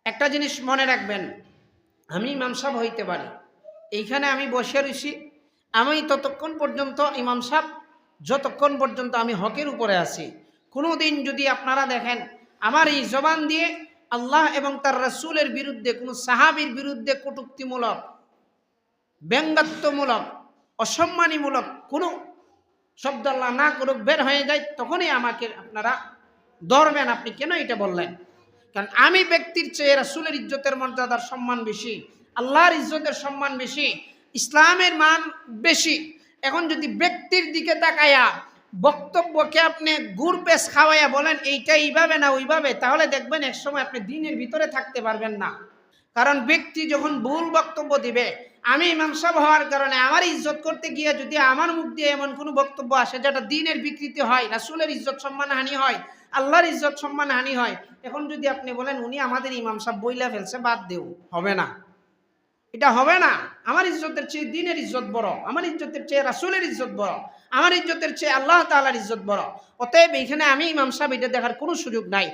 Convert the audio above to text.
একটা জিনিস মনে রাখবেন, আমি ইমাম সাহেব হইতে পারি, এইখানে আমি বসে রয়েছি, আমি ততক্ষণ পর্যন্ত ইমাম সাহেব, যতক্ষণ পর্যন্ত আমি হকের উপরে আছি। কোনো দিন যদি আপনারা দেখেন আমার এই জবান দিয়ে আল্লাহ এবং তার রাসূলের বিরুদ্ধে, কোনো সাহাবীর বিরুদ্ধে কটূক্তিমূলক, ব্যঙ্গাত্মমূলক, অসম্মানীমূলক কোনো শব্দ আল্লাহ না করুক বের হয়ে যায়, তখনই আমাকে আপনারা ধরবেন, আপনি কেন এটা বললেন। কারণ আমি ব্যক্তির চেয়ে রাসূলের ইজ্জতের মর্যাদার সম্মান বেশি, আল্লাহর ইজ্জতের সম্মান বেশি, ইসলামের মান বেশি। এখন যদি ব্যক্তির দিকে তাকায়া বক্তব্যকে আপনি গুড় পেশ খাওয়াইয়া বলেন এইটা এইভাবে না ওইভাবে, তাহলে দেখবেন একসময় আপনি দিনের ভিতরে থাকতে পারবেন না। কারণ ব্যক্তি যখন ভুল বক্তব্য দিবে, আমি ইমাম সাহেব হওয়ার কারণে আমার ইজ্জত করতে গিয়ে যদি আমার মুখ দিয়ে এমন কোনো বক্তব্য আসে যেটা দ্বীনের বিকৃতি হয়, রাসূলের ইজ্জত সম্মান হানি হয়, আল্লাহর ইজ্জত সম্মান হানি হয়, এখন যদি আপনি বলেন উনি আমাদের ইমাম সাহেব বইলা ফেলছে বাদ দেও, হবে না, এটা হবে না। আমার ইজ্জতের চেয়ে দ্বীনের ইজ্জত বড়, আমার ইজ্জতের চেয়ে রাসূলের ইজ্জত বড়, আমার ইজ্জতের চেয়ে আল্লাহ তাআলার ইজ্জত বড়। অতএব এইখানে আমি ইমাম সাহেব এটা দেখার কোনো সুযোগ নাই।